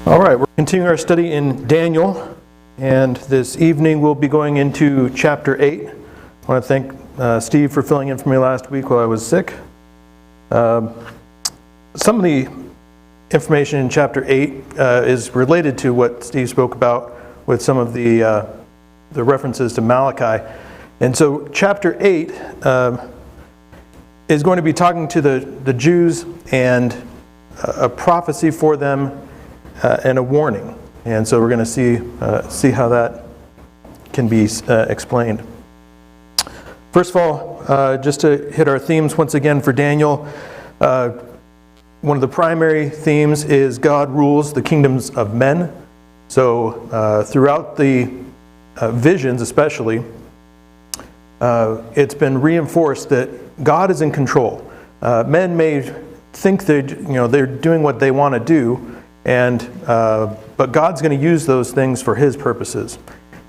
All right, we're continuing our study in Daniel, and this evening we'll be going into chapter 8. I want to thank Steve for filling in for me last week while I was sick. Some of the information in chapter 8 is related to what Steve spoke about with some of the references to Malachi. And so chapter 8 is going to be talking to the Jews and a prophecy for them and a warning. And so we're going to see how that can be explained. First of all, just to hit our themes once again for Daniel, one of the primary themes is God rules the kingdoms of men. So throughout the visions especially, it's been reinforced that God is in control. Men may think they're doing what they want to do, but God's going to use those things for His purposes.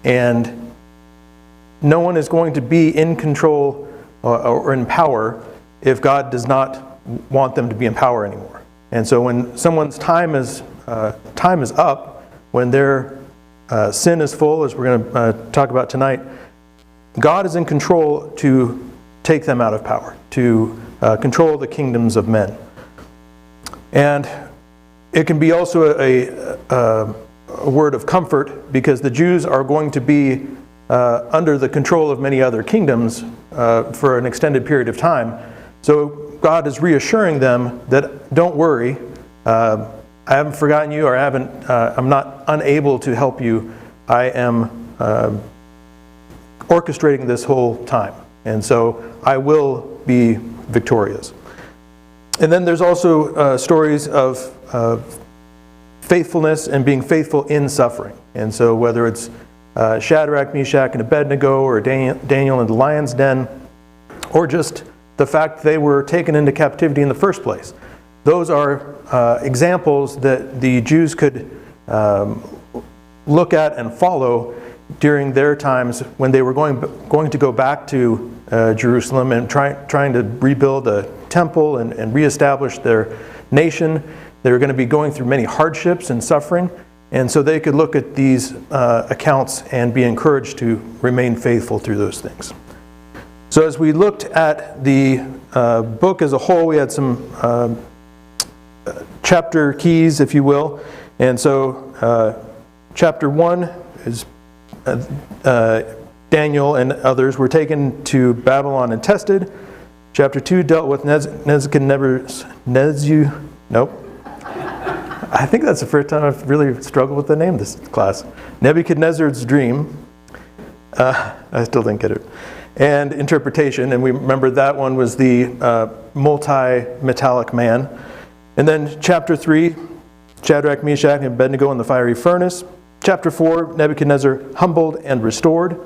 And no one is going to be in control or in power if God does not want them to be in power anymore. And so when someone's time is up, when their sin is full, as we're going to talk about tonight, God is in control to take them out of power, to control the kingdoms of men. And it can be also a word of comfort, because the Jews are going to be under the control of many other kingdoms for an extended period of time. So God is reassuring them that don't worry, I haven't forgotten you, or I'm not unable to help you. I am orchestrating this whole time, and so I will be victorious. And then there's also stories of faithfulness and being faithful in suffering. And so whether it's Shadrach, Meshach, and Abednego, or Daniel in the lion's den, or just the fact they were taken into captivity in the first place, those are examples that the Jews could look at and follow during their times when they were going to go back to Jerusalem and trying to rebuild a temple and reestablish their nation. They were going to be going through many hardships and suffering, and so they could look at these accounts and be encouraged to remain faithful through those things. So as we looked at the book as a whole, we had some chapter keys, if you will. And so chapter 1 is Daniel and others were taken to Babylon and tested. Chapter 2 dealt with Nebuchadnezzar's... I think that's the first time I've really struggled with the name of this class. Nebuchadnezzar's dream. I still didn't get it. And interpretation. And we remember that one was the multi-metallic man. And then chapter 3, Shadrach, Meshach, and Abednego in the fiery furnace. Chapter 4, Nebuchadnezzar humbled and restored.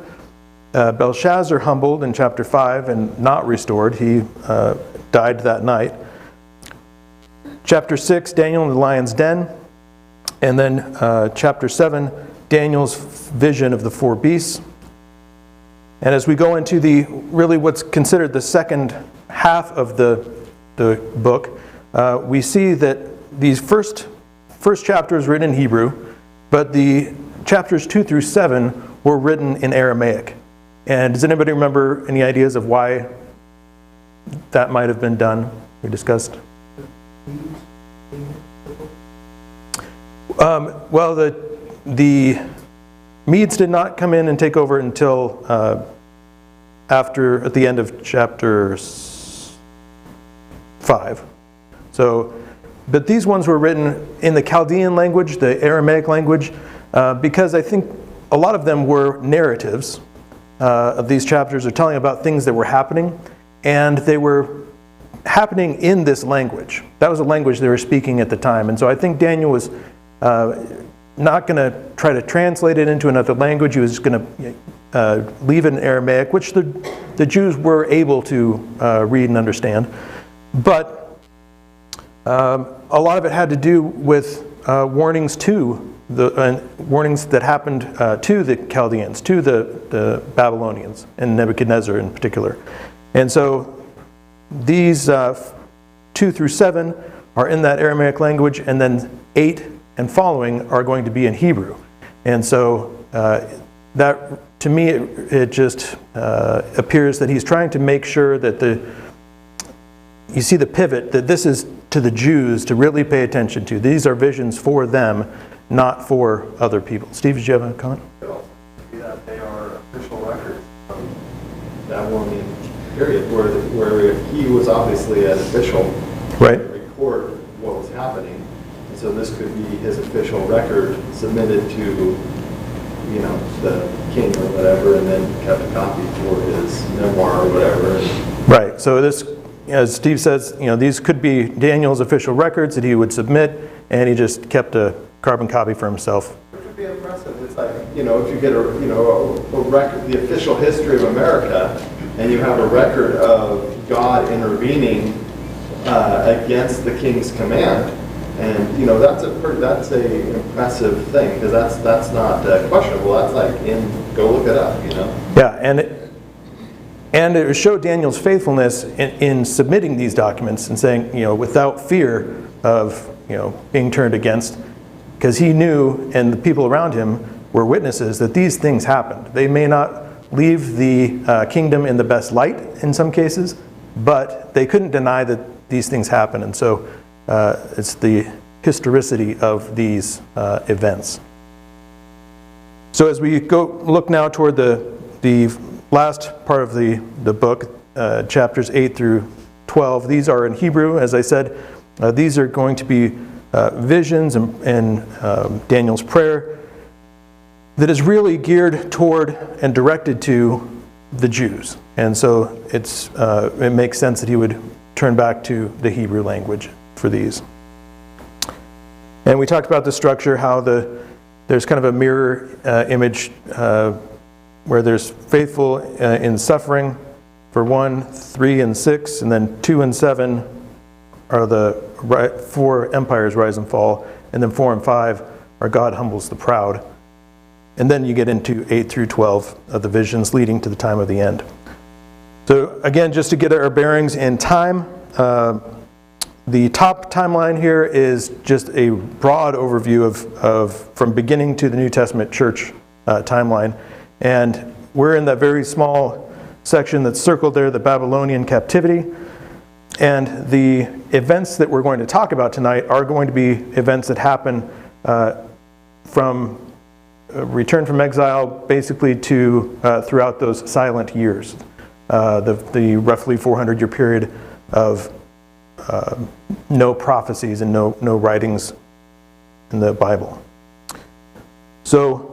Belshazzar humbled in chapter 5 and not restored. He died that night. Chapter 6, Daniel in the lion's den. And then chapter 7, Daniel's vision of the four beasts. And as we go into really what's considered the second half of the book, we see that these first chapters written in Hebrew, but the chapters 2 through 7 were written in Aramaic. And does anybody remember any ideas of why that might have been done? We discussed. Well, the Medes did not come in and take over until at the end of chapter 5. So, but these ones were written in the Chaldean language, the Aramaic language, because I think a lot of them were narratives of these chapters, are telling about things that were happening, and they were happening in this language. That was a language they were speaking at the time. And so I think Daniel was not going to try to translate it into another language. He was going to leave it in Aramaic, which the Jews were able to read and understand. But a lot of it had to do with warnings warnings that happened to the Chaldeans, to the Babylonians, and Nebuchadnezzar in particular. And so these 2 through 7 are in that Aramaic language, and then 8 and following are going to be in Hebrew. And so that, to me, it just appears that he's trying to make sure that you see the pivot, that this is to the Jews to really pay attention to. These are visions for them, not for other people. Steve, did you have a comment? That they are official records from Babylonian period, where he was obviously an official, right, to record what was happening. And so this could be his official record submitted to, the king or whatever, and then kept a copy for his memoir or whatever. Right. So this, as Steve says, these could be Daniel's official records that he would submit, and he just kept a carbon copy for himself. Which would be impressive. It's like, if you get a record, the official history of America, and you have a record of God intervening against the king's command, and that's a impressive thing, because that's not questionable. That's like go look it up. Yeah, and it showed Daniel's faithfulness in submitting these documents and saying, without fear of being turned against, because he knew, and the people around him were witnesses, that these things happened. They may not leave the kingdom in the best light in some cases, but they couldn't deny that these things happen. And so it's the historicity of these events. So as we look now toward the last part of the book, chapters 8 through 12, these are in Hebrew, as I said. These are going to be visions and Daniel's prayer that is really geared toward and directed to the Jews. And so it makes sense that he would turn back to the Hebrew language for these. And we talked about the structure, how there's kind of a mirror image where there's faithful in suffering for 1, 3, and 6, and then 2 and 7 are the 4 empires rise and fall, and then 4 and 5 are God humbles the proud. And then you get into 8 through 12 of the visions leading to the time of the end. So again, just to get our bearings in time, the top timeline here is just a broad overview of from beginning to the New Testament church timeline. And we're in that very small section that's circled there, the Babylonian captivity. And the events that we're going to talk about tonight are going to be events that happen from return from exile basically to throughout those silent years, the roughly 400-year period of no prophecies and no writings in the Bible. So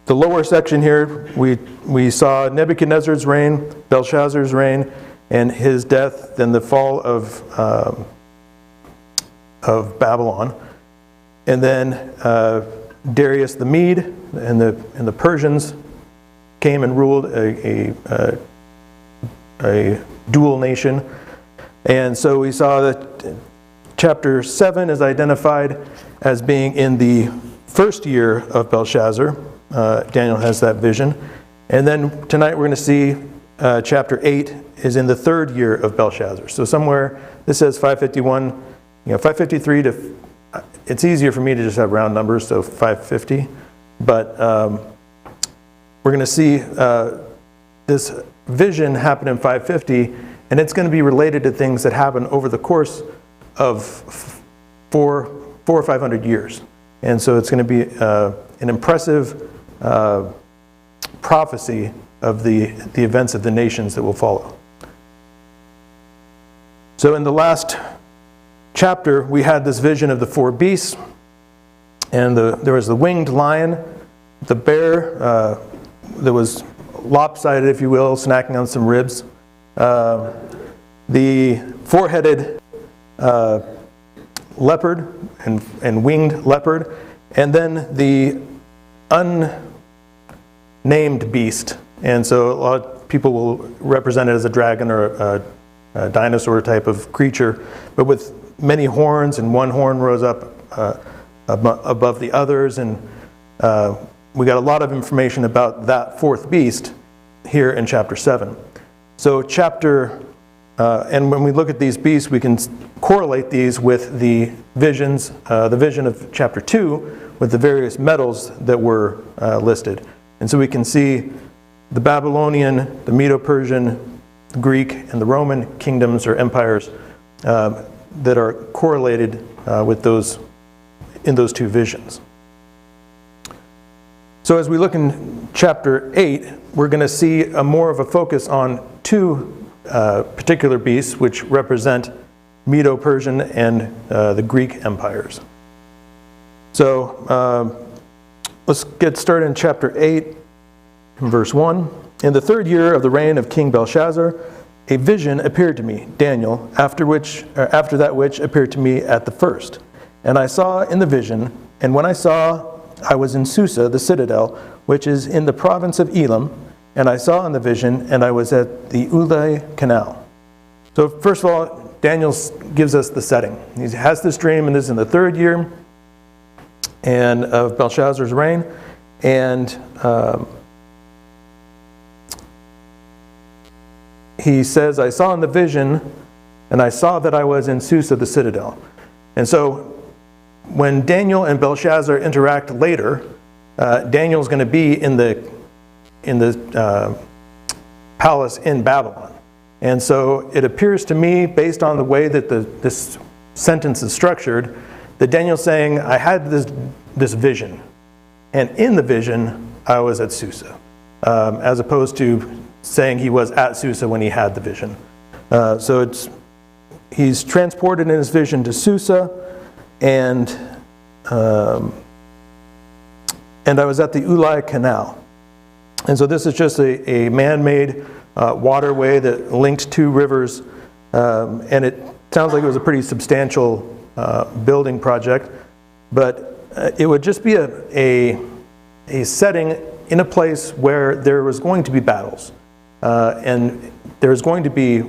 the lower section here, we saw Nebuchadnezzar's reign, Belshazzar's reign, and his death, then the fall of Babylon, and then Darius the Mede and the Persians came and ruled a dual nation. And so we saw that chapter 7 is identified as being in the first year of Belshazzar. Daniel has that vision. And then tonight we're going to see chapter 8 is in the third year of Belshazzar. So somewhere, this says 551, 553 to, it's easier for me to just have round numbers, so 550. But we're going to see this vision happen in 550, and it's going to be related to things that happen over the course of 400 or 500 years. And so it's going to be an impressive prophecy of the events of the nations that will follow. So in the last chapter, we had this vision of the 4 beasts, and there was the winged lion, the bear that was lopsided, if you will, snacking on some ribs, the 4-headed leopard and winged leopard, and then the unnamed beast. And so a lot of people will represent it as a dragon or a dinosaur type of creature, but with many horns, and one horn rose up above the others. And we got a lot of information about that 4th beast here in chapter 7. So chapter And when we look at these beasts, we can correlate these with the visions, the vision of chapter 2, with the various metals that were listed. And so we can see the Babylonian, the Medo-Persian, the Greek, and the Roman kingdoms or empires that are correlated with those in those two visions. So as we look in chapter 8, we're going to see more of a focus on two particular beasts which represent Medo-Persian and the Greek empires. So let's get started in chapter 8, verse 1. In the 3rd year of the reign of King Belshazzar, a vision appeared to me, Daniel, after that which appeared to me at the first. And I saw in the vision, and when I saw, I was in Susa, the citadel, which is in the province of Elam, and I saw in the vision, and I was at the Ulai Canal. So first of all, Daniel gives us the setting. He has this dream, and this is in the 3rd year and of Belshazzar's reign. And he says, I saw in the vision, and I saw that I was in Susa, the citadel. And so when Daniel and Belshazzar interact later, Daniel's going to be in the palace in Babylon. And so it appears to me, based on the way that this sentence is structured, that Daniel's saying, I had this vision, and in the vision, I was at Susa, as opposed to saying he was at Susa when he had the vision. So he's transported in his vision to Susa, and I was at the Ulai Canal. And so this is just a man-made waterway that linked two rivers, and it sounds like it was a pretty substantial building project, but it would just be a setting in a place where there was going to be battles, and there's going to be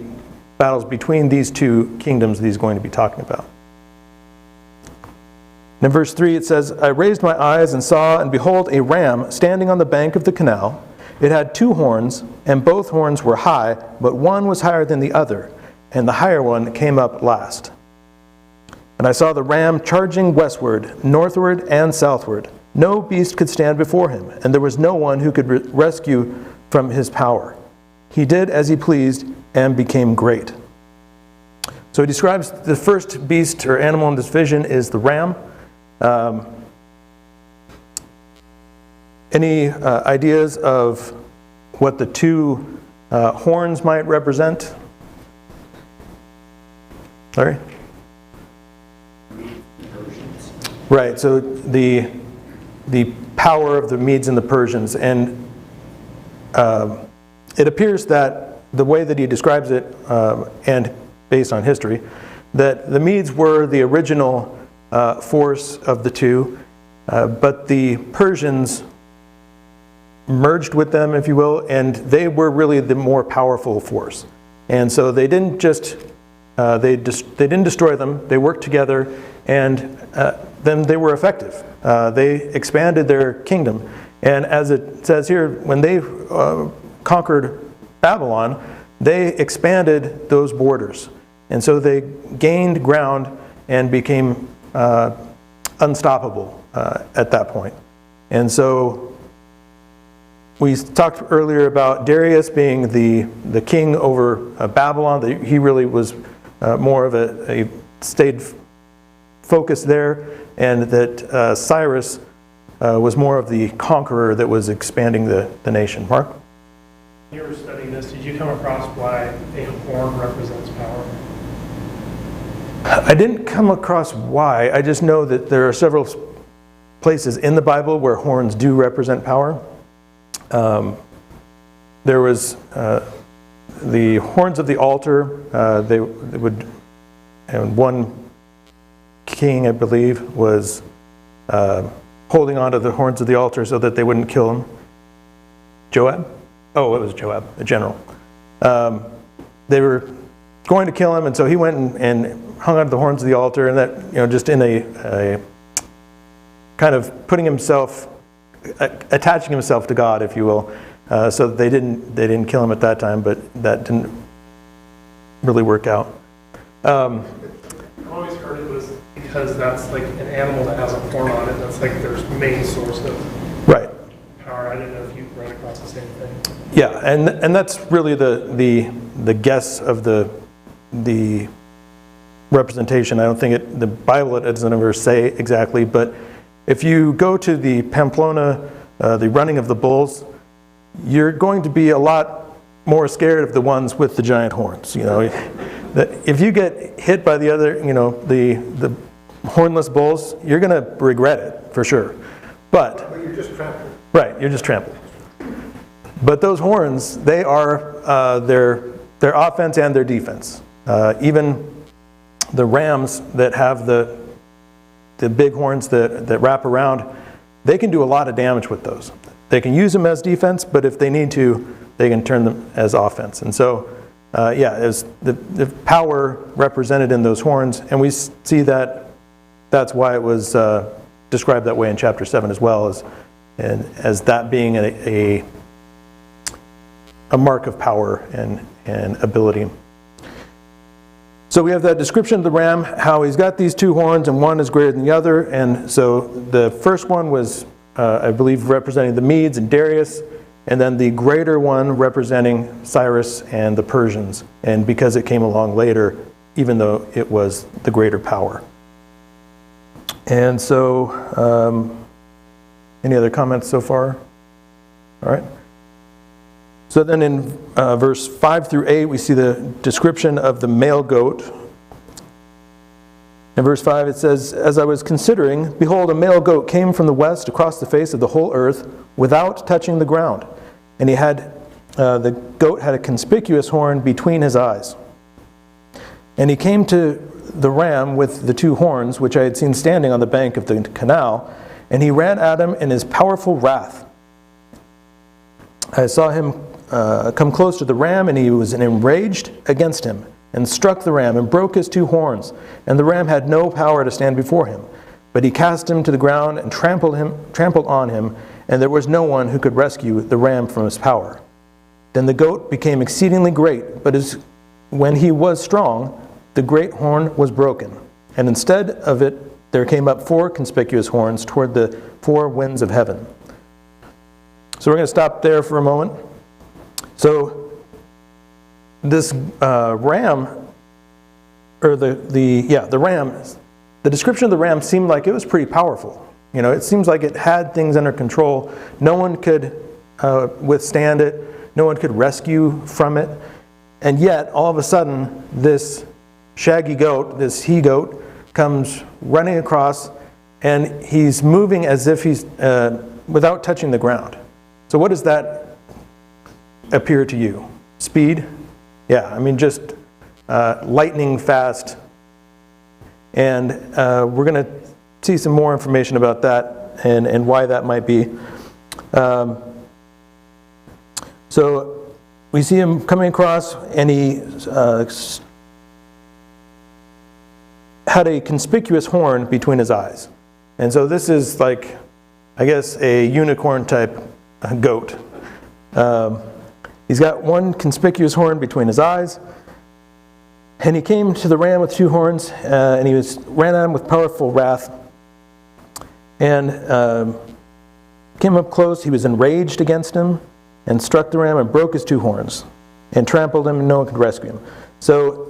battles between these two kingdoms that he's going to be talking about. In verse 3 it says, I raised my eyes and saw, and behold, a ram standing on the bank of the canal. It had 2 horns, and both horns were high, but one was higher than the other, and the higher one came up last. And I saw the ram charging westward, northward, and southward. No beast could stand before him, and there was no one who could rescue from his power. He did as he pleased and became great. So he describes the first beast or animal in this vision is the ram. Any ideas of what the 2 horns might represent? Larry? Right, so the power of the Medes and the Persians. And it appears that the way that he describes it, and based on history, that the Medes were the original force of the 2, but the Persians merged with them, if you will, and they were really the more powerful force. And so they didn't just they didn't destroy them. They worked together, and then they were effective. They expanded their kingdom, and as it says here, when they conquered Babylon, they expanded those borders, and so they gained ground and became unstoppable at that point. And so we talked earlier about Darius being the king over Babylon. He really was more of a stayed focused there, and that Cyrus was more of the conqueror that was expanding the nation. Mark? When you were studying this, did you come across why a horn represents power? I didn't come across why. I just know that there are several places in the Bible where horns do represent power. There was the horns of the altar. They would, and one king, I believe, was holding onto the horns of the altar so that they wouldn't kill him. Joab? Oh, it was Joab, the general. They were going to kill him, and so he went and hung onto the horns of the altar, and that, just in a kind of putting himself, attaching himself to God, if you will, so that they didn't kill him at that time, but that didn't really work out. I've always heard it was because that's like an animal that has a horn on it. That's like their main source of Right. power. I didn't know if you ran across the same thing. Yeah, and that's really the guess of the representation. I don't think the Bible doesn't ever say exactly, but if you go to the Pamplona, the running of the bulls, you're going to be a lot more scared of the ones with the giant horns. You know, if you get hit by the other, you know, the hornless bulls, you're going to regret it for sure. But you're just trampled. right, you're just trampled. But those horns, they are their offense and their defense. Even the rams that have the big horns that wrap around, they can do a lot of damage with those. They can use them as defense, but if they need to, they can turn them as offense. And so, as the power represented in those horns, and we see that's why it was described that way in chapter 7 as well, as that being a mark of power and ability. So we have that description of the ram, how he's got these two horns and one is greater than the other. And so the first one was, I believe, representing the Medes and Darius, and then the greater one representing Cyrus and the Persians. And because it came along later, even though it was the greater power. And so, any other comments so far? All right. So then in verse 5 through 8, we see the description of the male goat. In verse 5 it says, "As I was considering, behold, a male goat came from the west across the face of the whole earth without touching the ground. And he had, the goat had a conspicuous horn between his eyes. And he came to the ram with the two horns, which I had seen standing on the bank of the canal, and he ran at him in his powerful wrath. I saw him come close to the ram, and he was enraged against him, and struck the ram, and broke his two horns. And the ram had no power to stand before him. But he cast him to the ground, and trampled on him, and there was no one who could rescue the ram from his power. Then the goat became exceedingly great, but when he was strong, the great horn was broken. And instead of it, there came up 4 conspicuous horns toward the 4 winds of heaven." So we're going to stop there for a moment. So this ram, or the ram, the description of the ram seemed like it was pretty powerful. You know, it seems like it had things under control. No one could withstand it. No one could rescue from it. And yet, all of a sudden, this shaggy goat, this he-goat, comes running across, and he's moving as if he's without touching the ground. So what does that appear to you? Speed? Yeah, I mean just lightning fast. And we're going to see some more information about that and why that might be. So we see him coming across, and he had a conspicuous horn between his eyes. And so this is like, I guess, a unicorn type goat. He's got one conspicuous horn between his eyes. And he came to the ram with 2 horns, and he ran at him with powerful wrath. And came up close. He was enraged against him, and struck the ram and broke his 2 horns, and trampled him, and no one could rescue him. So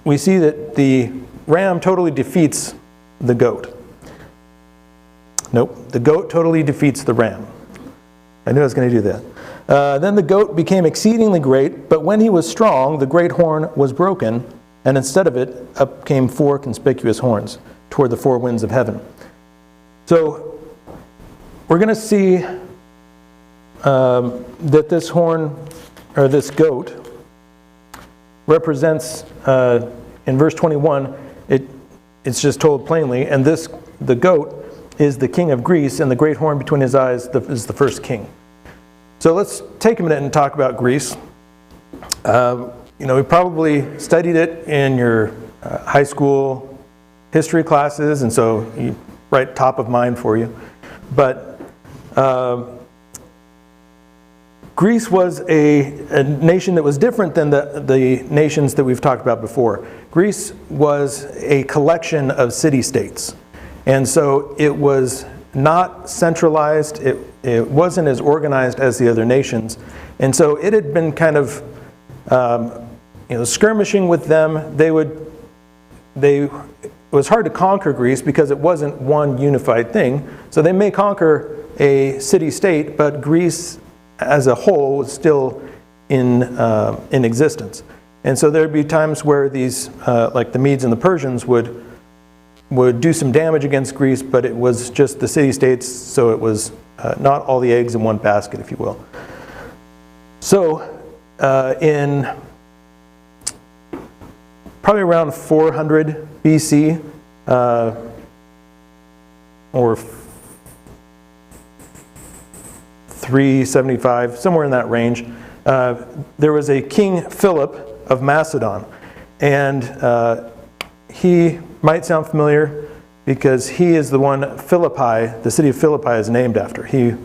we see that the ram totally defeats the goat. Nope, the goat totally defeats the ram. I knew I was going to do that. Then the goat became exceedingly great, but when he was strong, the great horn was broken, and instead of it, up came 4 conspicuous horns toward the 4 winds of heaven. So we're going to see that this horn, or this goat, represents, in verse 21, it's just told plainly, and the goat is the king of Greece, and the great horn between his eyes is the first king. So let's take a minute and talk about Greece. We probably studied it in your high school history classes, and so right top of mind for you. But Greece was a nation that was different than the nations that we've talked about before. Greece was a collection of city-states. And so it was not centralized. It wasn't as organized as the other nations. And so it had been kind of skirmishing with them. It was hard to conquer Greece because it wasn't one unified thing. So they may conquer a city-state, but Greece as a whole was still in existence. And so there'd be times where these, like the Medes and the Persians, would do some damage against Greece, but it was just the city-states, so it was not all the eggs in one basket, if you will. So in probably around 400 BC, or 375, somewhere in that range, there was a King Philip of Macedon. And he might sound familiar because he is the one Philippi, the city of Philippi, is named after. He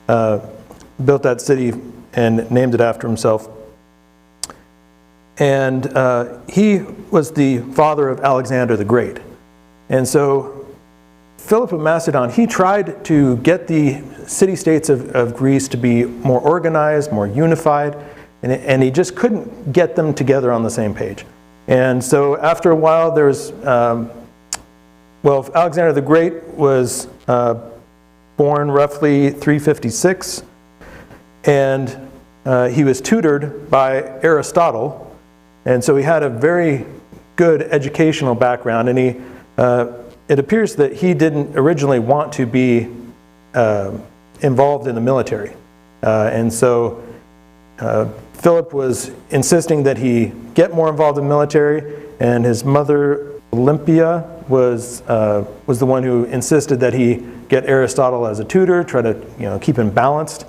built that city and named it after himself. And he was the father of Alexander the Great. And so Philip of Macedon, he tried to get the city-states of Greece to be more organized, more unified, and he just couldn't get them together on the same page. And so after a while, there's, Alexander the Great was born roughly 356, and he was tutored by Aristotle, and so he had a very good educational background, and it appears that he didn't originally want to be involved in the military. And so Philip was insisting that he get more involved in the military, and his mother Olympia was the one who insisted that he get Aristotle as a tutor, try to keep him balanced.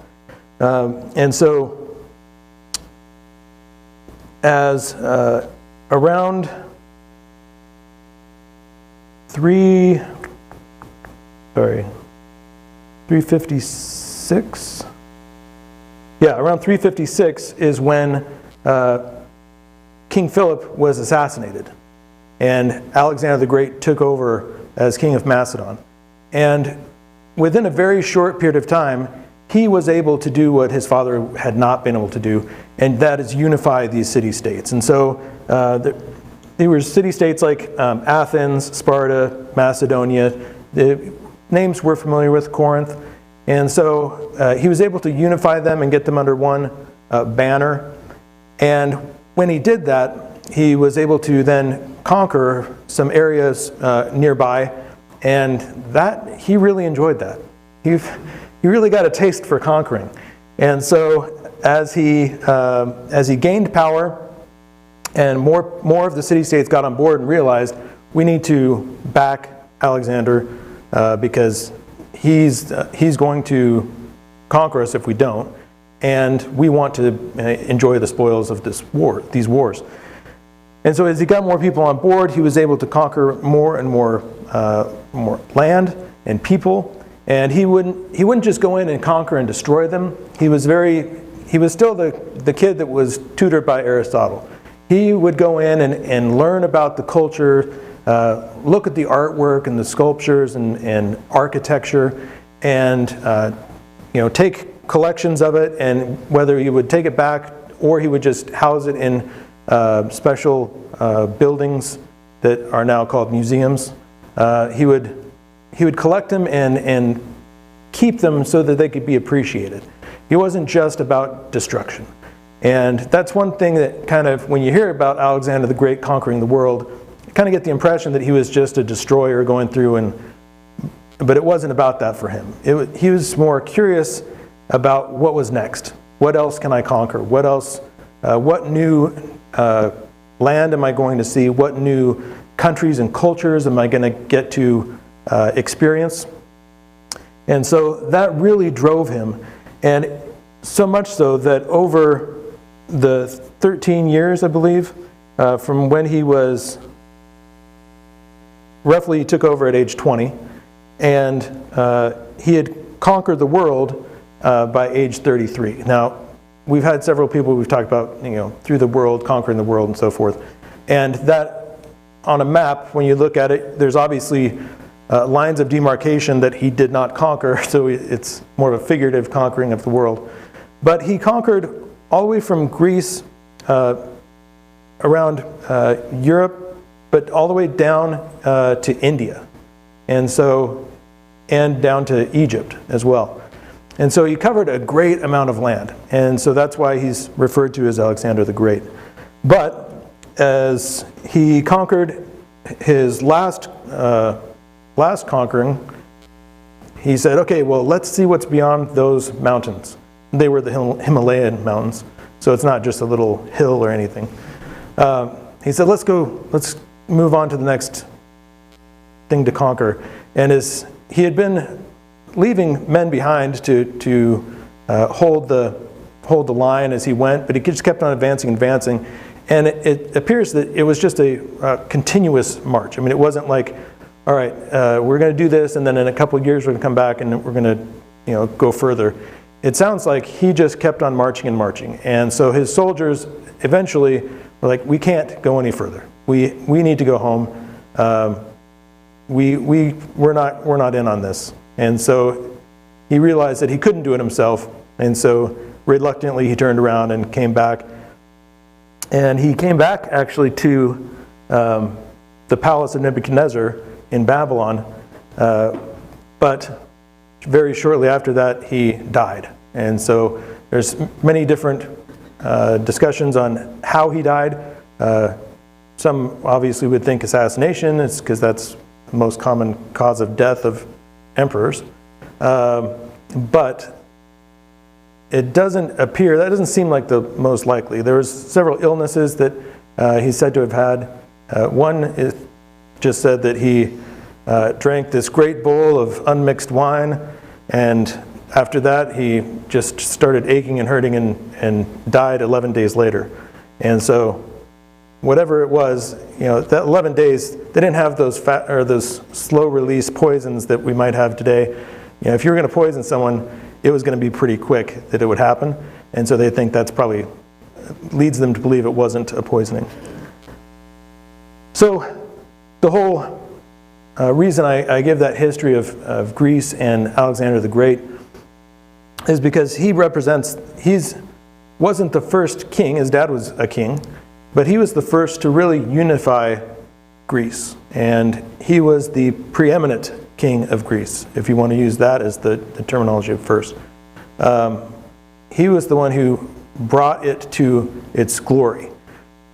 And so as around 356. Yeah, around 356 is when King Philip was assassinated, and Alexander the Great took over as king of Macedon. And within a very short period of time, he was able to do what his father had not been able to do, and that is unify these city-states. And so there were city-states like Athens, Sparta, Macedonia. The names we're familiar with, Corinth. And so he was able to unify them and get them under one banner. And when he did that, he was able to then conquer some areas nearby, and that he really enjoyed that. He really got a taste for conquering. And so as he gained power, and more of the city-states got on board and realized we need to back Alexander because he's going to conquer us if we don't, and we want to enjoy the spoils of these wars. And so as he got more people on board, he was able to conquer more and more land and people. And he wouldn't just go in and conquer and destroy them. He was still the kid that was tutored by Aristotle. He would go in and learn about the culture, look at the artwork and the sculptures and architecture, and take collections of it, and whether he would take it back or he would just house it in special buildings that are now called museums. He would collect them and keep them so that they could be appreciated. He wasn't just about destruction. And that's one thing that kind of, when you hear about Alexander the Great conquering the world, you kind of get the impression that he was just a destroyer going through, but it wasn't about that for him. He was more curious about what was next. What else can I conquer? What else? What new land am I going to see? What new countries and cultures am I going to get to experience? And so that really drove him, and so much so that over the 13 years, I believe, from when he was roughly, he took over at age 20, and he had conquered the world by age 33. Now, we've had several people we've talked about, through the world, conquering the world and so forth. And that, on a map, when you look at it, there's obviously lines of demarcation that he did not conquer, so it's more of a figurative conquering of the world. But he conquered all the way from Greece, around Europe, but all the way down to India, and down to Egypt as well. And so he covered a great amount of land, and so that's why he's referred to as Alexander the Great. But as he conquered his last conquering, he said, okay, well, let's see what's beyond those mountains. They were the Himalayan mountains, so it's not just a little hill or anything. He said, let's move on to the next thing to conquer. And as he had been leaving men behind to hold the line as he went, but he just kept on advancing. And it appears that it was just a continuous march. I mean, it wasn't like, all right, we're going to do this, and then in a couple of years we're going to come back and we're going to go further. It sounds like he just kept on marching and marching. And so his soldiers eventually were like, we can't go any further. We need to go home. We're not in on this. And so he realized that he couldn't do it himself. And so reluctantly he turned around and came back. And he came back actually to the palace of Nebuchadnezzar in Babylon. But very shortly after that, he died. And so there's many different discussions on how he died. Some obviously would think assassination, it's because that's the most common cause of death of emperors. But it doesn't appear, that doesn't seem like the most likely. There was several illnesses that he's said to have had. One is just said that he drank this great bowl of unmixed wine, and after that he just started aching and hurting and died 11 days later. And so whatever it was, that 11 days, they didn't have those slow release poisons that we might have today. If you were going to poison someone, it was going to be pretty quick that it would happen. And so they think that's probably leads them to believe it wasn't a poisoning. So the whole reason I give that history of Greece and Alexander the Great is because he wasn't the first king. His dad was a king, but he was the first to really unify Greece. And he was the preeminent king of Greece, if you want to use that as the terminology of first. He was the one who brought it to its glory.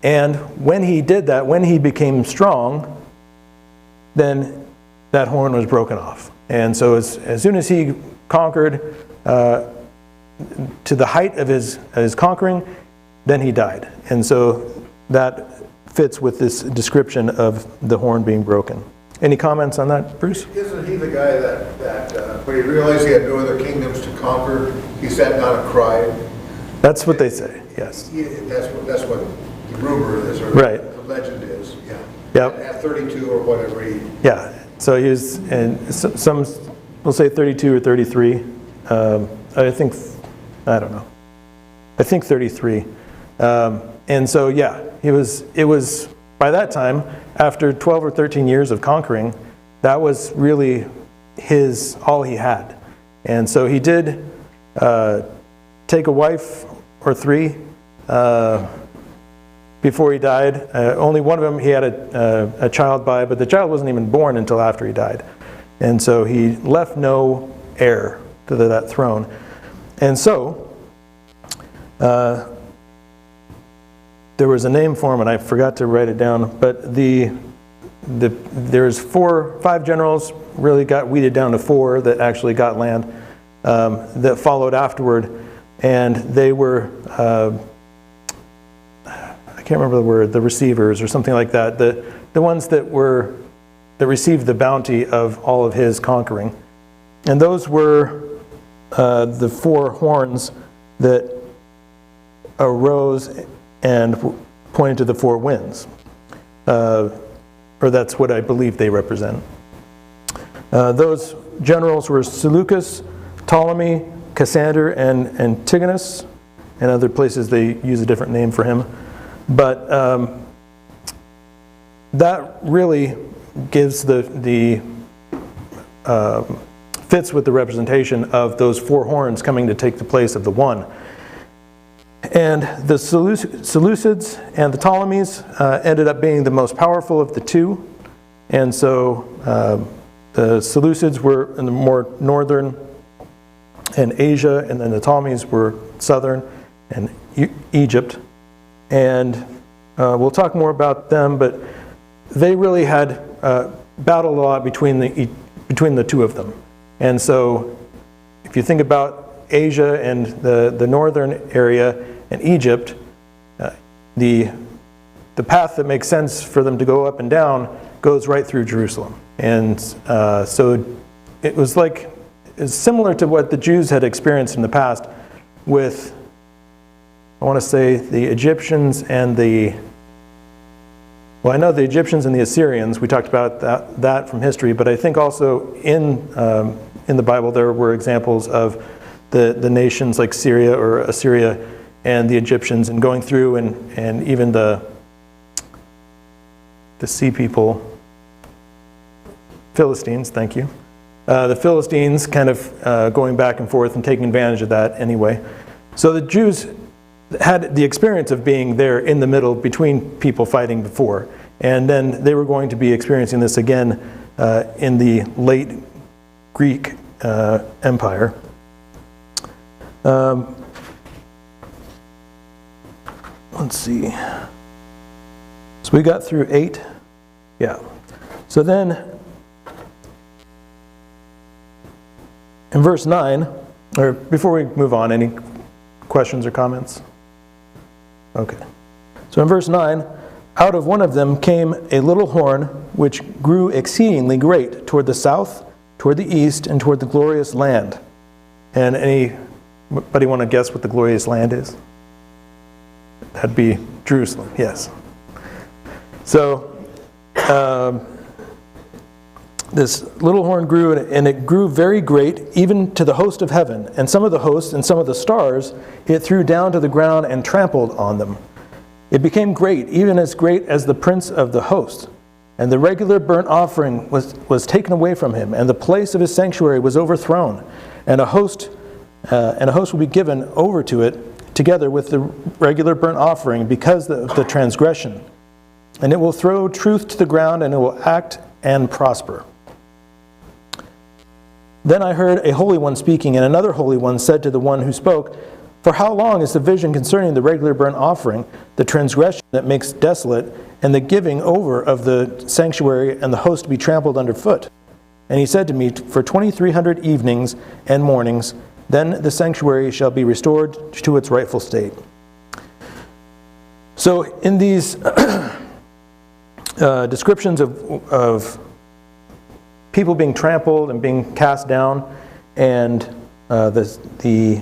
And when he did that, when he became strong, then that horn was broken off. And so as soon as he conquered to the height of his conquering, then he died. And so that fits with this description of the horn being broken. Any comments on that, Bruce? Isn't he the guy that when he realized he had no other kingdoms to conquer, he sat down and cried? That's what they say, yes. That's what the rumor is, or Right. the legend is, yeah. Yep. At 32 or whatever he... Yeah, so he was, and some will say 32 or 33. I don't know. I think 33. And so, yeah, it was, by that time, after 12 or 13 years of conquering, that was really all he had. And so he did take a wife or three before he died. Only one of them he had a child by, but the child wasn't even born until after he died. And so he left no heir to that throne. And so there was a name for him, and I forgot to write it down, but there's 5 generals, really got weeded down to 4 that actually got land, that followed afterward, and they were, I can't remember the word, the receivers or something like that, the ones that received the bounty of all of his conquering. And those were the 4 horns that arose and pointed to the 4 winds. Or that's what I believe they represent. Those generals were Seleucus, Ptolemy, Cassander, and Antigonus. and other places they use a different name for him. But that really gives fits with the representation of those 4 horns coming to take the place of the one. And the Seleucids and the Ptolemies ended up being the most powerful of the two. And so the Seleucids were in the more northern and Asia, and then the Ptolemies were southern and Egypt. And we'll talk more about them, but they really had battled a lot between the two of them. And so if you think about Asia and the northern area and Egypt, the path that makes sense for them to go up and down goes right through Jerusalem. And so it was it's similar to what the Jews had experienced in the past with, I want to say, the Egyptians and I know the Egyptians and the Assyrians, we talked about that from history, but I think also in the Bible there were examples of the nations like Syria or Assyria and the Egyptians, and going through and even the sea people, Philistines, thank you. The Philistines kind of going back and forth and taking advantage of that anyway. So the Jews had the experience of being there in the middle between people fighting before. And then they were going to be experiencing this again in the late Greek Empire. Let's see. So we got through 8. Yeah. So then in verse 9, or before we move on, any questions or comments? Okay. So in verse 9, out of one of them came a little horn which grew exceedingly great toward the south, toward the east, and toward the glorious land. And anybody want to guess what the glorious land is? That'd be Jerusalem, yes. So this little horn grew, and it grew very great, even to the host of heaven. And some of the hosts and some of the stars it threw down to the ground and trampled on them. It became great, even as great as the prince of the host. And the regular burnt offering was taken away from him, and the place of his sanctuary was overthrown. And a host will be given over to it, together with the regular burnt offering, because of the transgression. And it will throw truth to the ground, and it will act and prosper. Then I heard a holy one speaking, and another holy one said to the one who spoke, "For how long is the vision concerning the regular burnt offering, the transgression that makes desolate, and the giving over of the sanctuary and the host to be trampled underfoot?" And he said to me, "For 2,300 evenings and mornings, then the sanctuary shall be restored to its rightful state." So in these descriptions of people being trampled and being cast down, and the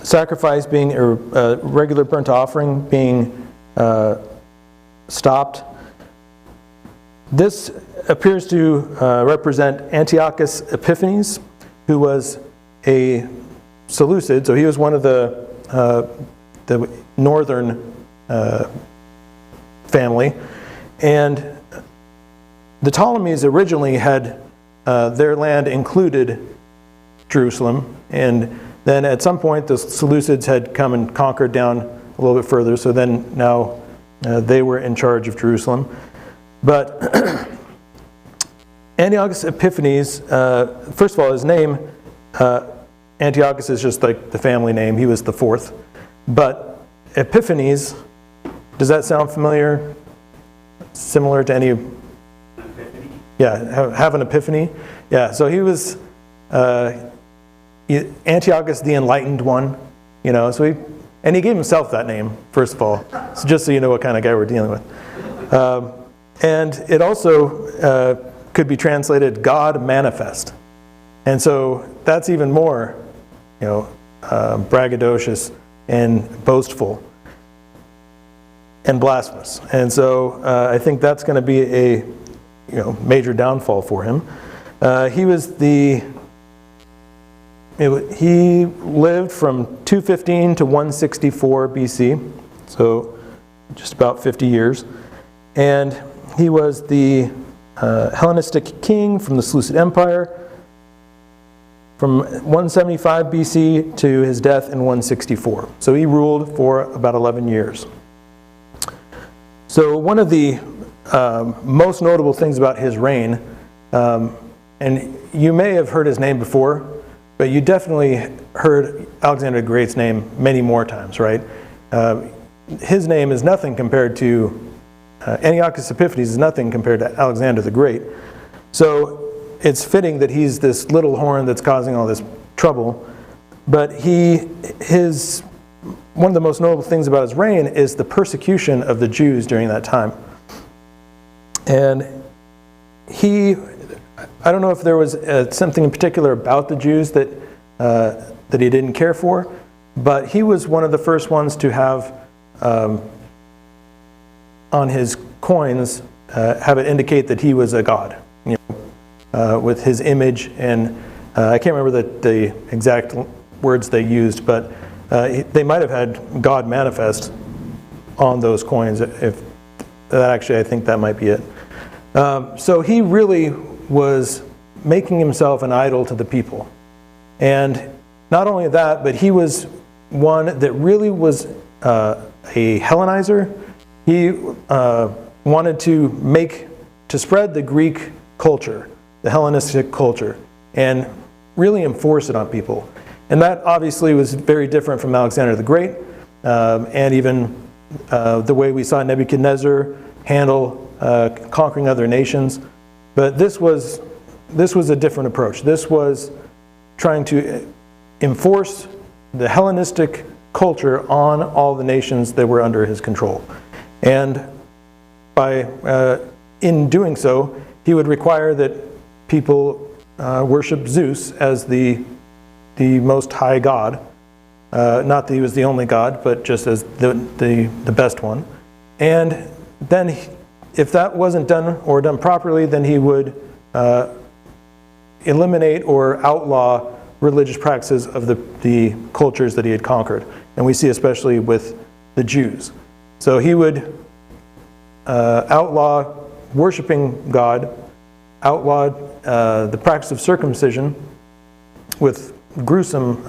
sacrifice being, or regular burnt offering being stopped, this appears to represent Antiochus Epiphanes, who was a Seleucid, so he was one of the northern family. And the Ptolemies originally had their land included Jerusalem, and then at some point the Seleucids had come and conquered down a little bit further, so then now they were in charge of Jerusalem. But Antiochus Epiphanes, first of all, his name, Antiochus is just like the family name, he was the fourth. But Epiphanes, does that sound familiar? Similar to any? Epiphany? Yeah, have an epiphany. Yeah, so he was Antiochus the Enlightened One, so he gave himself that name, first of all, so just so you know what kind of guy we're dealing with. And it also could be translated God manifest. And so that's even more, braggadocious and boastful and blasphemous. And so I think that's going to be a major downfall for him. He was he lived from 215 to 164 BC, so just about 50 years. And he was the Hellenistic king from the Seleucid Empire from 175 BC to his death in 164. So he ruled for about 11 years. So one of the most notable things about his reign, and you may have heard his name before, but you definitely heard Alexander the Great's name many more times, right? His name is nothing compared to, Antiochus Epiphanes is nothing compared to Alexander the Great. So it's fitting that he's this little horn that's causing all this trouble. But one of the most notable things about his reign is the persecution of the Jews during that time. And I don't know if there was something in particular about the Jews that he didn't care for, but he was one of the first ones to have on his coins have it indicate that he was a god, with his image, and I can't remember the exact words they used, but they might have had God manifest on those coins. If that actually, I think that might be it. So he really was making himself an idol to the people. And not only that, but he was one that really was a Hellenizer. He wanted to spread the Greek culture, the Hellenistic culture, and really enforce it on people. And that obviously was very different from Alexander the Great, and even the way we saw Nebuchadnezzar handle conquering other nations. But this was a different approach. This was trying to enforce the Hellenistic culture on all the nations that were under his control. And in doing so, he would require that people worship Zeus as the most high god. Not that he was the only god, but just as the best one. And then if that wasn't done or done properly, then he would eliminate or outlaw religious practices of the cultures that he had conquered. And we see especially with the Jews. So he would outlaw worshiping God, outlawed the practice of circumcision with gruesome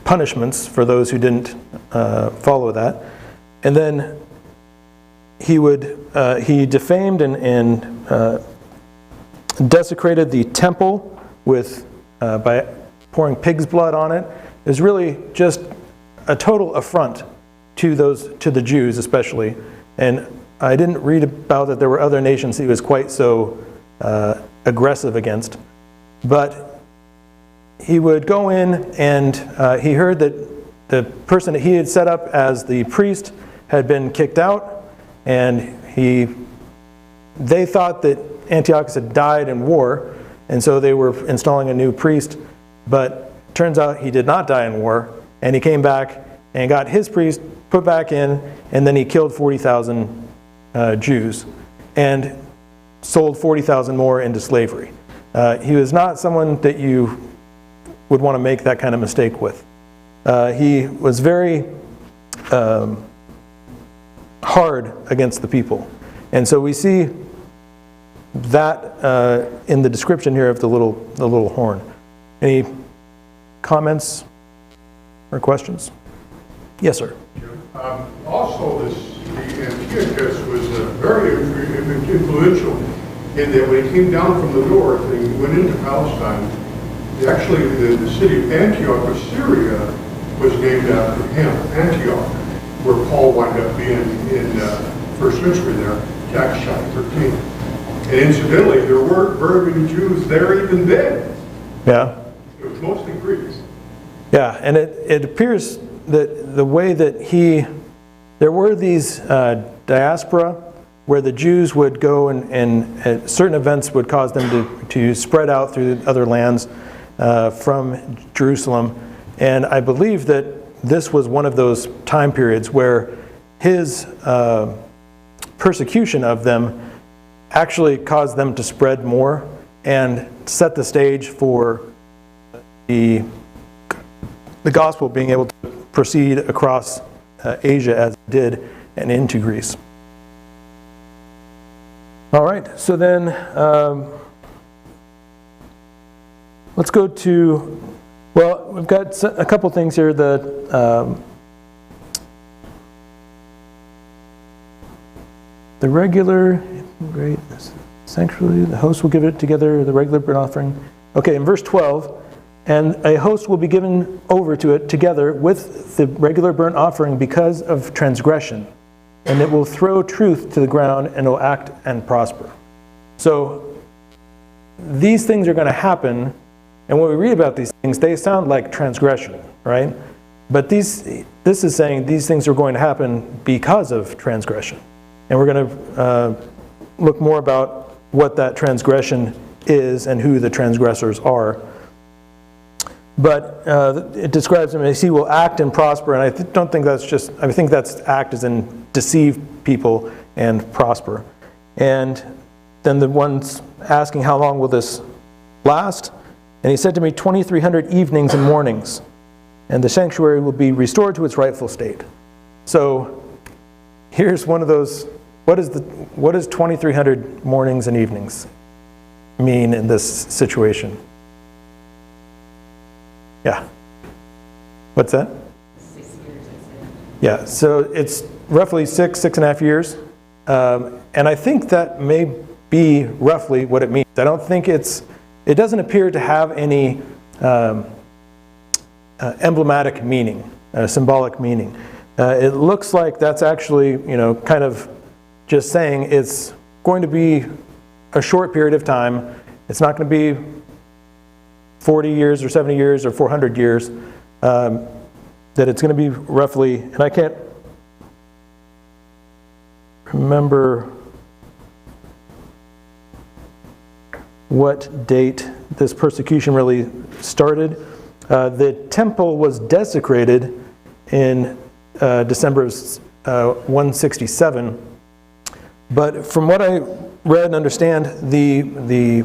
punishments for those who didn't follow that. And then he defamed and desecrated the temple by pouring pig's blood on it. It was really just a total affront to the Jews especially. And I didn't read about that there were other nations he was quite so aggressive against. But he would go in and he heard that the person that he had set up as the priest had been kicked out, and they thought that Antiochus had died in war, and so they were installing a new priest. But it turns out he did not die in war, and he came back and got his priest put back in, and then he killed 40,000 Jews and sold 40,000 more into slavery. He was not someone that you would want to make that kind of mistake with. He was very hard against the people. And so we see that in the description here of the little horn. Any comments or questions? Yes, sir. Also, Antiochus was very influential in that when he came down from the north and he went into Palestine, actually the city of Antioch of Syria was named after him, Antioch, where Paul wound up being in first century there, Acts chapter 13. And incidentally, there weren't very many Jews there even then. Yeah. It was mostly Greeks. Yeah, and it appears that the way that there were these diaspora where the Jews would go and certain events would cause them to spread out through other lands from Jerusalem. And I believe that this was one of those time periods where his persecution of them actually caused them to spread more and set the stage for the gospel being able to proceed across Asia as it did and into Greece. All right, so then let's go to, well, we've got a couple things here that the regular, great, sanctuary, the host will give it together, the regular burnt offering. Okay, in verse 12, and a host will be given over to it together with the regular burnt offering because of transgression, and it will throw truth to the ground and will act and prosper. So these things are going to happen, and when we read about these things, they sound like transgression, right? But this is saying these things are going to happen because of transgression. And we're going to look more about what that transgression is and who the transgressors are. But it describes them as he will act and prosper, and I don't think that's just, I think that's act as in deceive people and prosper. And then the one's asking, how long will this last? And he said to me, 2,300 evenings and mornings, and the sanctuary will be restored to its rightful state. So here's one of those, what does 2,300 mornings and evenings mean in this situation? Yeah. What's that? 6 years, I said. Yeah, so it's roughly 6.5 years. And I think that may be roughly what it means. I don't think it doesn't appear to have any emblematic meaning, symbolic meaning. It looks like that's actually, kind of just saying it's going to be a short period of time. It's not going to be 40 years or 70 years or 400 years, that it's going to be roughly, and I can't remember what date this persecution really started. The temple was desecrated in December of 167, but from what I read and understand, the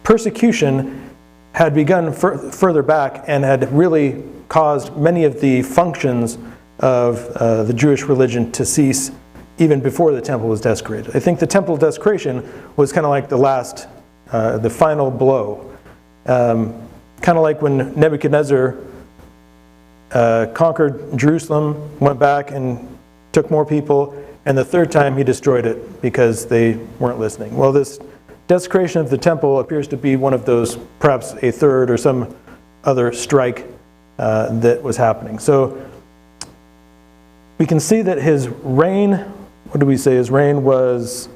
persecution had begun further back and had really caused many of the functions of the Jewish religion to cease even before the temple was desecrated. I think the temple desecration was kind of like the last, the final blow. Kind of like when Nebuchadnezzar conquered Jerusalem, went back and took more people, and the third time he destroyed it because they weren't listening. Well, this desecration of the temple appears to be one of those, perhaps a third or some other strike that was happening. So we can see that his reign, what do we say, his reign was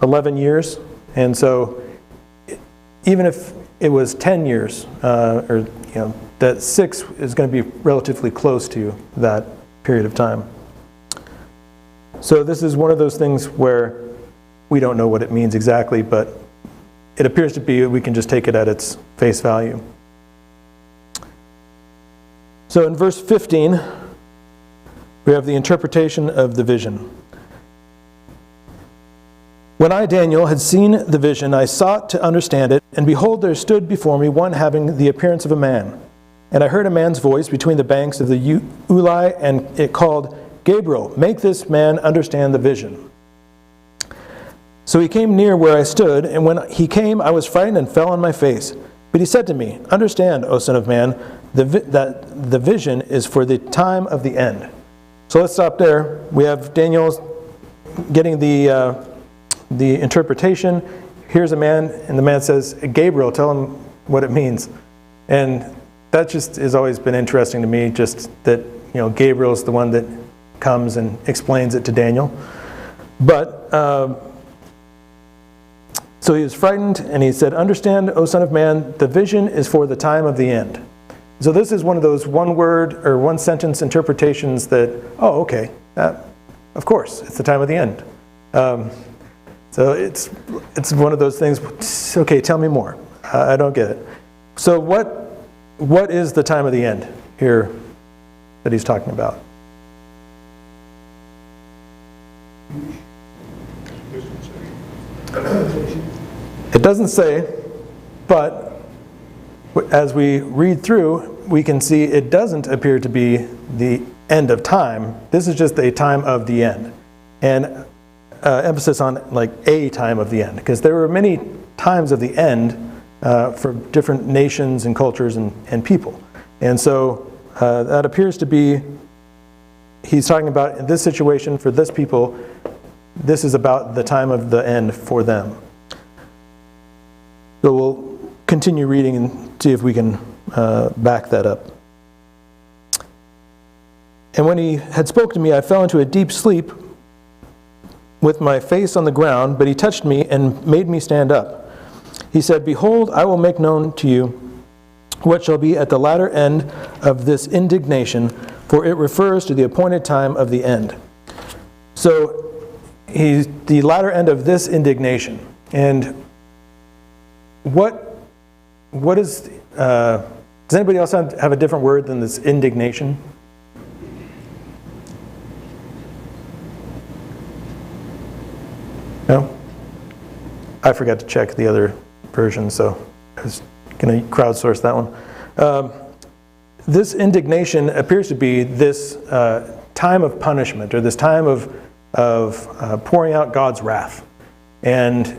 11 years. And so even if it was 10 years, that 6 is going to be relatively close to that period of time. So this is one of those things where we don't know what it means exactly, but it appears to be, we can just take it at its face value. So in verse 15, we have the interpretation of the vision. When I, Daniel, had seen the vision, I sought to understand it, and behold, there stood before me one having the appearance of a man. And I heard a man's voice between the banks of the Ulai, and it called, Gabriel, make this man understand the vision. So he came near where I stood, and when he came, I was frightened and fell on my face. But he said to me, understand, O son of man, that the vision is for the time of the end. So let's stop there. We have Daniel getting the interpretation. Here's a man, and the man says, Gabriel, tell him what it means. And that just has always been interesting to me, just that, Gabriel is the one that comes and explains it to Daniel. But so he was frightened, and he said, understand, O son of man, the vision is for the time of the end. So this is one of those one-word or one-sentence interpretations that, oh, okay, of course, it's the time of the end. So it's one of those things, okay, tell me more. I don't get it. So what is the time of the end here that he's talking about? It doesn't say, but as we read through, we can see it doesn't appear to be the end of time. This is just a time of the end. And emphasis on like a time of the end, because there were many times of the end for different nations and cultures and people. And so that appears to be, he's talking about in this situation for this people, this is about the time of the end for them. So we'll continue reading and see if we can back that up. And when he had spoken to me, I fell into a deep sleep with my face on the ground, but he touched me and made me stand up. He said, "Behold, I will make known to you what shall be at the latter end of this indignation, for it refers to the appointed time of the end." So, the latter end of this indignation. And what is, does anybody else have a different word than this indignation? No? I forgot to check the other version, so I was going to crowdsource that one. This indignation appears to be this time of punishment, or this time of pouring out God's wrath. And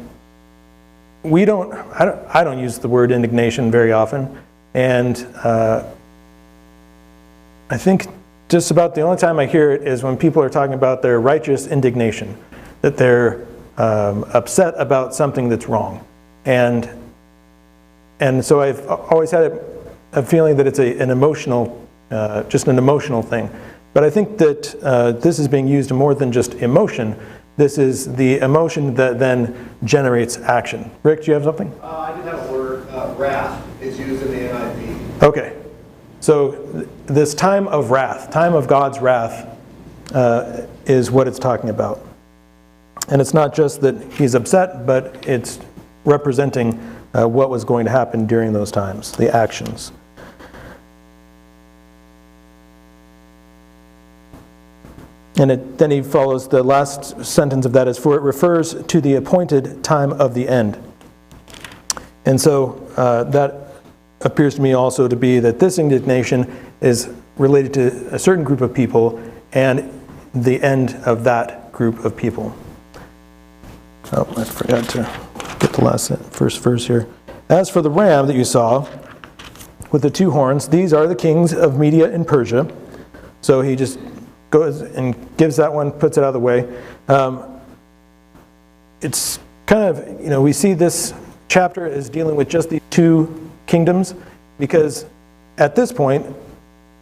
I don't use the word indignation very often, and I think just about the only time I hear it is when people are talking about their righteous indignation, that they're upset about something that's wrong. And so I've always had a feeling that it's an emotional, just an emotional thing. But I think that this is being used more than just emotion. This is the emotion that then generates action. Rick, do you have something? I did have a word, wrath, is used in the NIV. Okay. So this time of wrath, time of God's wrath, is what it's talking about. And it's not just that he's upset, but it's representing what was going to happen during those times, the actions. And then he follows the last sentence of that is, "For it refers to the appointed time of the end." And so that appears to me also to be that this indignation is related to a certain group of people and the end of that group of people. Oh, I forgot to get the first verse here. "As for the ram that you saw with the two horns, these are the kings of Media and Persia." So he just goes and gives that one, puts it out of the way. It's kind of, we see this chapter is dealing with just these two kingdoms, because at this point,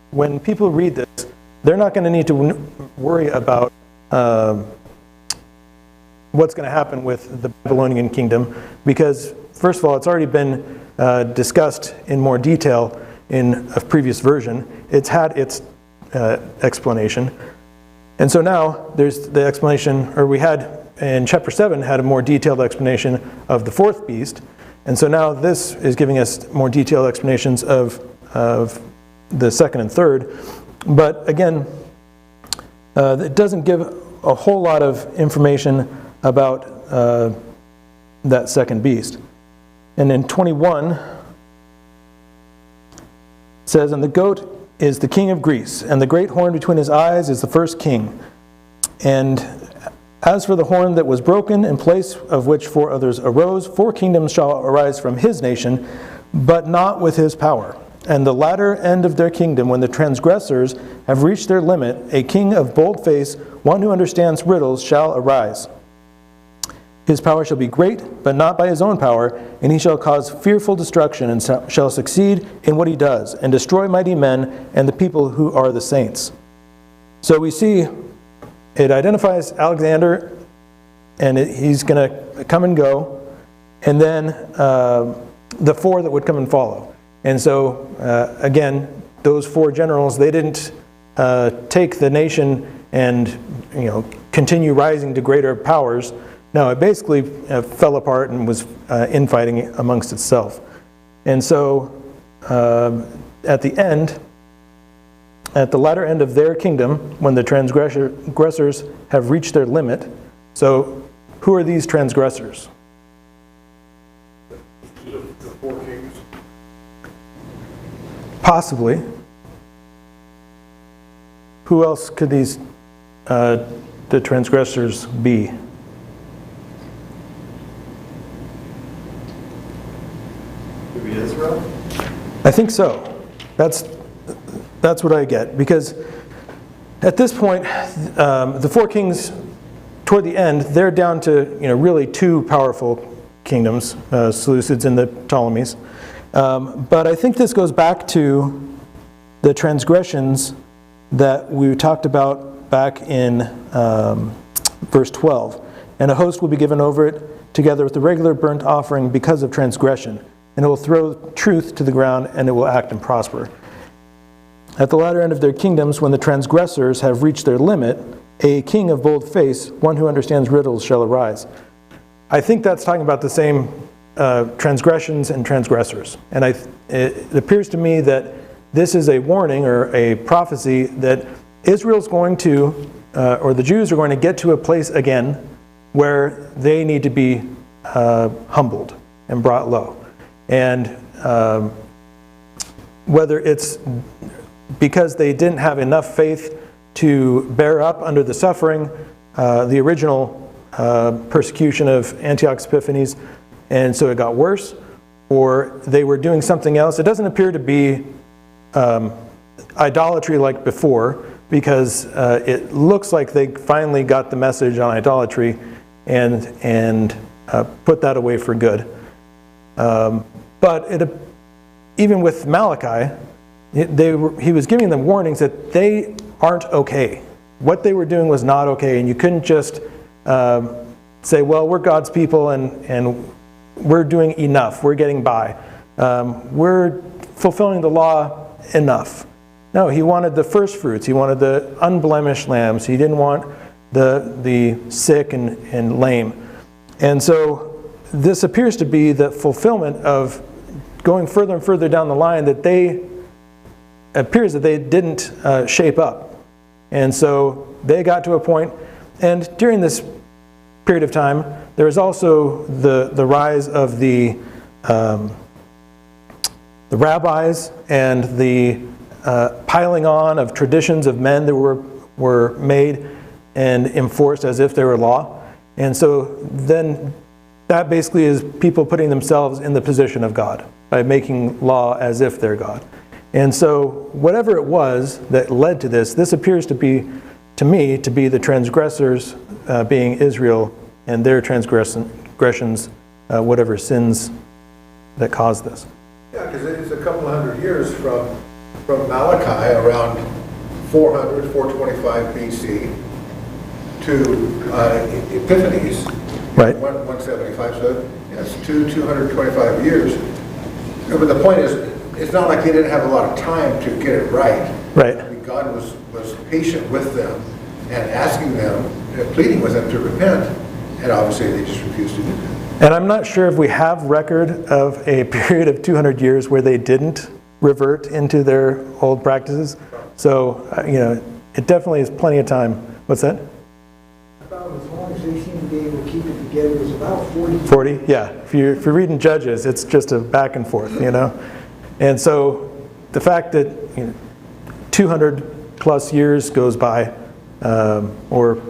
when people read this, they're not going to need to worry about what's going to happen with the Babylonian kingdom, because first of all, it's already been discussed in more detail in a previous version. It's had its explanation. And so now there's the explanation, or we had in chapter 7 had a more detailed explanation of the fourth beast. And so now this is giving us more detailed explanations of the second and third. But again, it doesn't give a whole lot of information about that second beast. And in 21, it says, "And the goat is the king of Greece, and the great horn between his eyes is the first king. And as for the horn that was broken, in place of which 4 others arose, 4 kingdoms shall arise from his nation, but not with his power. And the latter end of their kingdom, when the transgressors have reached their limit, a king of bold face, one who understands riddles, shall arise. His power shall be great, but not by his own power, and he shall cause fearful destruction, and shall succeed in what he does, and destroy mighty men and the people who are the saints." So we see it identifies Alexander, and he's going to come and go, and then the 4 that would come and follow. And so, again, those 4 generals, they didn't take the nation and continue rising to greater powers. No, it basically fell apart and was infighting amongst itself. And so at the end, at the latter end of their kingdom, when the transgressors have reached their limit, so who are these transgressors? The 4 kings. Possibly. Who else could these, the transgressors be? Could be Israel? I think so. That's what I get. Because at this point, the four kings, toward the end, they're down to really two powerful kingdoms, Seleucids and the Ptolemies. But I think this goes back to the transgressions that we talked about back in verse 12. And a host will be given over it together with the regular burnt offering because of transgression. And it will throw truth to the ground, and it will act and prosper. At the latter end of their kingdoms, when the transgressors have reached their limit, a king of bold face, one who understands riddles, shall arise. I think that's talking about the same transgressions and transgressors. And it appears to me that this is a warning or a prophecy that Israel's going to, or the Jews are going to get to a place again where they need to be humbled and brought low. And whether it's because they didn't have enough faith to bear up under the suffering, the original persecution of Antiochus Epiphanes, and so it got worse, or they were doing something else. It doesn't appear to be idolatry like before, because it looks like they finally got the message on idolatry and put that away for good. But even with Malachi, he was giving them warnings that they aren't okay. What they were doing was not okay, and you couldn't just say, well, we're God's people and we're doing enough, we're getting by. We're fulfilling the law enough. No, he wanted the first fruits. He wanted the unblemished lambs. He didn't want the sick and lame. And so this appears to be the fulfillment of going further and further down the line that appears that they didn't shape up. And so they got to a point, and during this period of time, there was also the rise of the rabbis and the piling on of traditions of men that were made and enforced as if they were law. And so then that basically is people putting themselves in the position of God by making law as if they're God. And so whatever it was that led to this appears to me to be the transgressors being Israel and their transgressions, whatever sins that caused this. Yeah, because it's a couple hundred years from Malachi, around 400, 425 BC, to Epiphanes, Right. 175, so yes, 225 years. But the point is, it's not like he didn't have a lot of time to get it right. Right. I mean, God was patient with them and asking them, pleading with them to repent, and obviously they just refused to do that. And I'm not sure if we have record of a period of 200 years where they didn't revert into their old practices. So, it definitely is plenty of time. What's that? About as long as they seem to be able to keep it together, it was about 40. 40? Yeah. If you're reading Judges, it's just a back and forth, And so the fact that 200 plus years goes by, or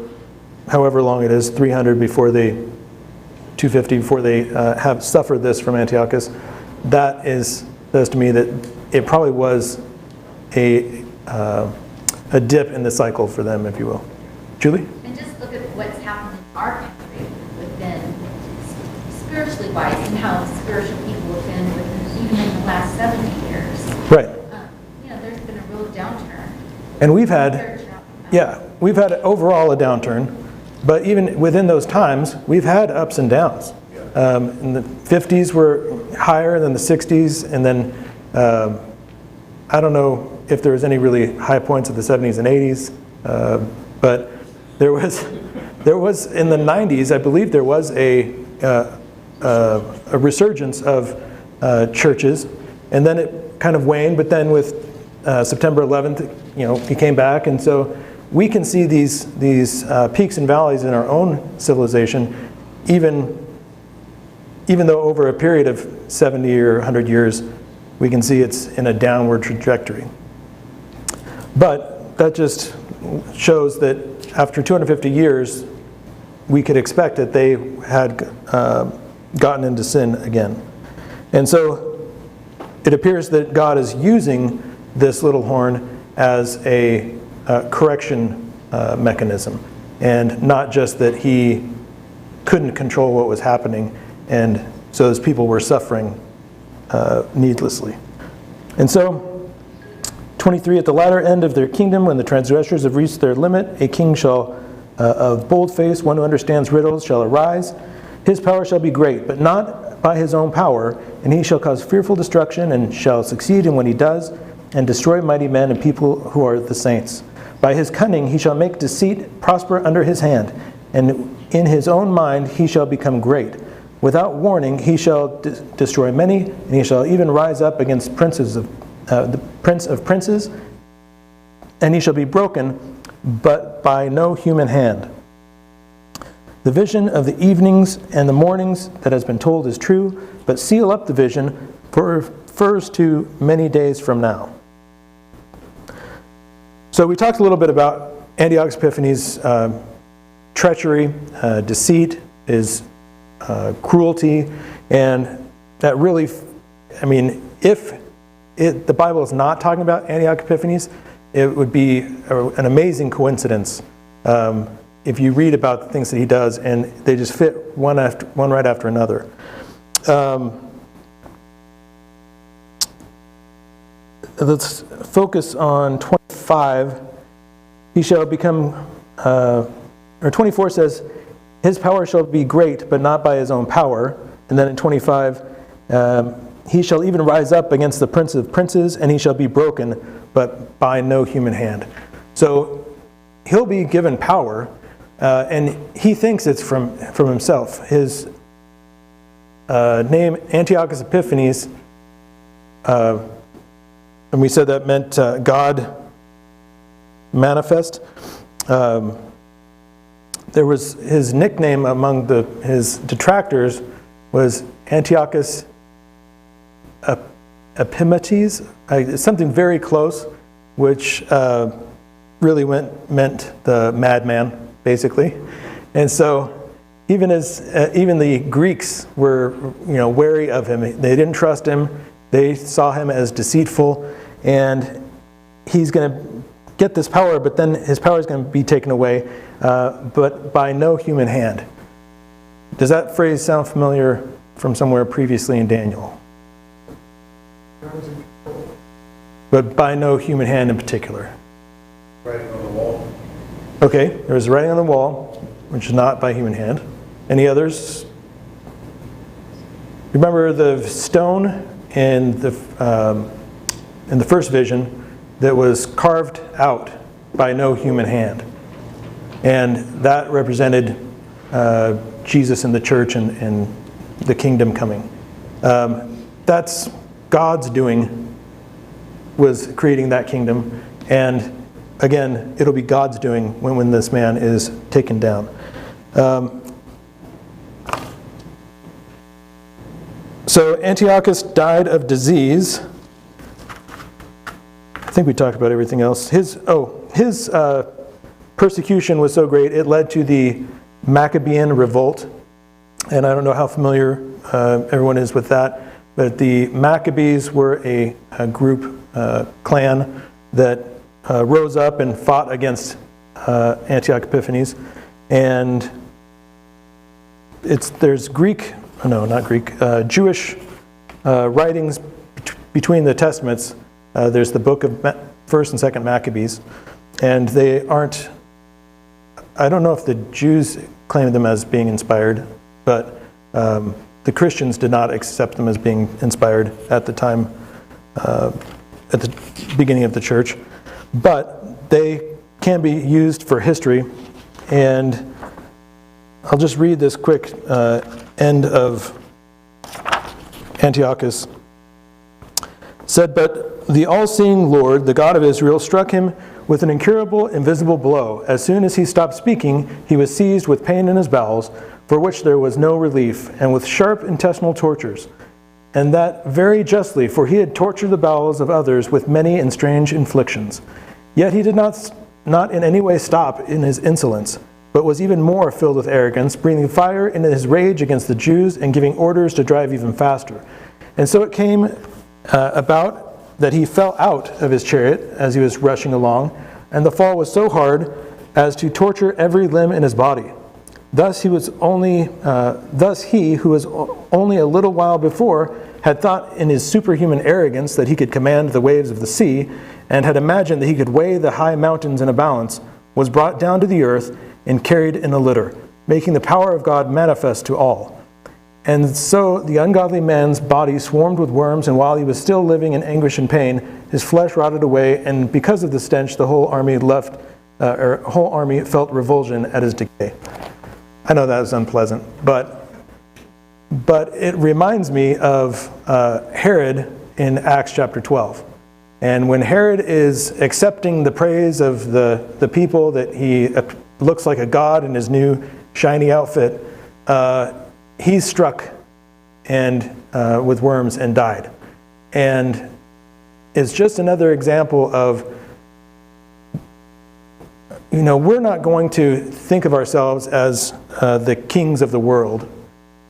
however long it is, 300 before 250 before they have suffered this from Antiochus, that says to me that it probably was a dip in the cycle for them, if you will. Julie? And just look at what's happened in our country within spiritually wise and how spiritual people have been within, even in the last 70 years. Right. There's been a real downturn. And we've had overall a downturn, but even within those times, we've had ups and downs. In the 50s were higher than the 60s, and then I don't know if there was any really high points of the 70s and 80s, but there was in the 90s, I believe there was a resurgence of churches, and then it kind of waned, but then with September 11th, he came back, and so we can see these peaks and valleys in our own civilization, even though over a period of 70 or 100 years, we can see it's in a downward trajectory. But that just shows that after 250 years, we could expect that they had gotten into sin again. And so it appears that God is using this little horn as a correction mechanism, and not just that he couldn't control what was happening, and so those people were suffering needlessly. And so 23, at the latter end of their kingdom, when the transgressors have reached their limit, a king shall of bold face, one who understands riddles, shall arise. His power shall be great, but not by his own power, and he shall cause fearful destruction, and shall succeed in what he does, and destroy mighty men and people who are the saints. By his cunning he shall make deceit prosper under his hand, and in his own mind he shall become great. Without warning he shall destroy many, and he shall even rise up against the prince of princes, and he shall be broken, but by no human hand. The vision of the evenings and the mornings that has been told is true, but seal up the vision, for it refers to many days from now. So we talked a little bit about Antiochus Epiphanes' treachery, deceit, his cruelty, and that really, I mean, if the Bible is not talking about Antiochus Epiphanes, it would be an amazing coincidence if you read about the things that he does, and they just fit one right after another. Let's focus on 25. He shall become, or 24 says, his power shall be great, but not by his own power. And then in 25, he shall even rise up against the prince of princes, and he shall be broken, but by no human hand. So he'll be given power, and he thinks it's from himself. His name, Antiochus Epiphanes, and we said that meant God manifest. There was his nickname among his detractors was Antiochus Epimates, something very close, which really meant the madman, basically. And so even the Greeks were wary of him. They didn't trust him. They saw him as deceitful, and he's going to get this power, but then his power is going to be taken away, but by no human hand. Does that phrase sound familiar from somewhere previously in Daniel? But by no human hand in particular. Writing on the wall. Okay, there was writing on the wall, which is not by human hand. Any others? Remember the stone in the first vision that was carved out by no human hand, and that represented Jesus and the church and the kingdom coming. That's God's doing, was creating that kingdom, and again, it'll be God's doing when this man is taken down. So Antiochus died of disease. I think we talked about everything else. His persecution was so great, it led to the Maccabean revolt. And I don't know how familiar everyone is with that, but the Maccabees were a group, clan, that rose up and fought against Antiochus Epiphanes. And there's Jewish writings between the Testaments. There's the book of 1st and 2nd Maccabees, and they aren't, I don't know if the Jews claim them as being inspired, but the Christians did not accept them as being inspired at the time, at the beginning of the church. But they can be used for history, and I'll just read this quick end of Antiochus. Said, but the all-seeing Lord, the God of Israel, struck him with an incurable, invisible blow. As soon as he stopped speaking, he was seized with pain in his bowels, for which there was no relief, and with sharp intestinal tortures. and that very justly, for he had tortured the bowels of others with many and strange inflictions. Yet he did not in any way stop in his insolence, but was even more filled with arrogance, breathing fire in his rage against the Jews and giving orders to drive even faster. And so it came about that he fell out of his chariot as he was rushing along, and the fall was so hard as to torture every limb in his body. Thus he, who was only a little while before had thought in his superhuman arrogance that he could command the waves of the sea, and had imagined that he could weigh the high mountains in a balance, was brought down to the earth and carried in a litter, making the power of God manifest to all. And so the ungodly man's body swarmed with worms, and while he was still living in anguish and pain, his flesh rotted away, and because of the stench, the whole army felt revulsion at his decay. I know that is unpleasant, but it reminds me of Herod in Acts chapter 12. And when Herod is accepting the praise of the people that he looks like a god in his new shiny outfit, he's struck with worms and died. And it's just another example of, we're not going to think of ourselves as the kings of the world,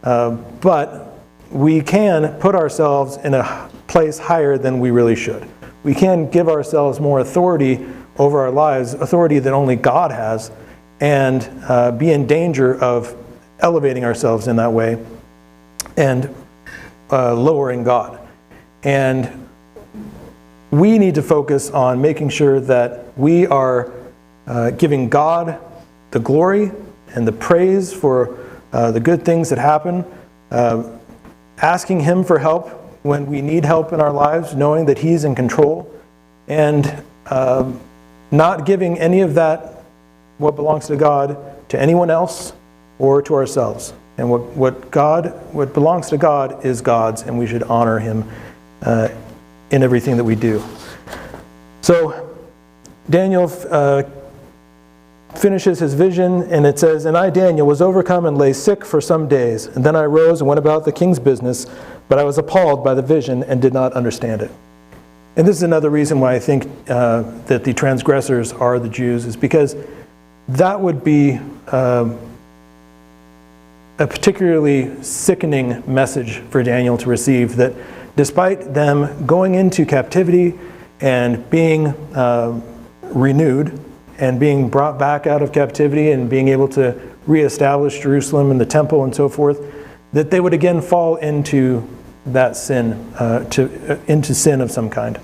but we can put ourselves in a place higher than we really should. We can give ourselves more authority over our lives, authority that only God has, and be in danger of elevating ourselves in that way and lowering God. And we need to focus on making sure that we are giving God the glory and the praise for the good things that happen, asking Him for help when we need help in our lives, knowing that He's in control, and not giving any of that, what belongs to God, to anyone else or to ourselves. And what belongs to God is God's, and we should honor Him in everything that we do. So Daniel finishes his vision, and it says, "And I, Daniel, was overcome and lay sick for some days. And then I rose and went about the king's business, but I was appalled by the vision and did not understand it." And this is another reason why I think that the transgressors are the Jews, is because that would be a particularly sickening message for Daniel to receive, that despite them going into captivity and being renewed and being brought back out of captivity and being able to reestablish Jerusalem and the temple and so forth, that they would again fall into that sin, into sin of some kind.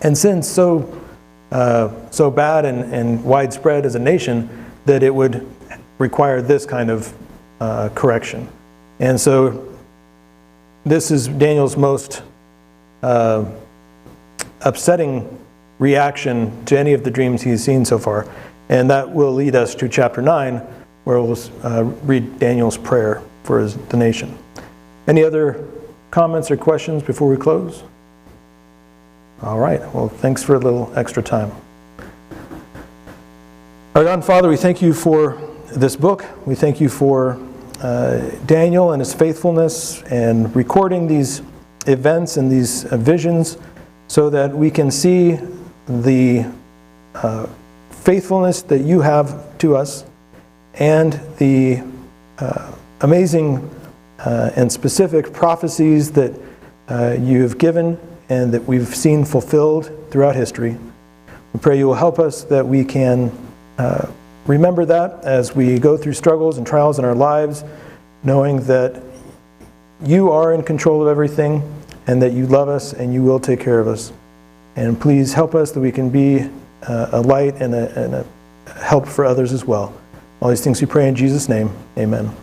And sin so bad and widespread as a nation that it would require this kind of correction. And so this is Daniel's most upsetting reaction to any of the dreams he's seen so far. And that will lead us to chapter 9, where we'll read Daniel's prayer for the nation. Any other comments or questions before we close? All right. Well, thanks for a little extra time. Our God and Father, we thank you for this book. We thank you for Daniel and his faithfulness and recording these events and these visions so that we can see the faithfulness that you have to us and the amazing and specific prophecies that you have given and that we've seen fulfilled throughout history. We pray you will help us that we can remember that as we go through struggles and trials in our lives, knowing that you are in control of everything and that you love us and you will take care of us. And please help us that we can be a light and a help for others as well. All these things we pray in Jesus' name. Amen.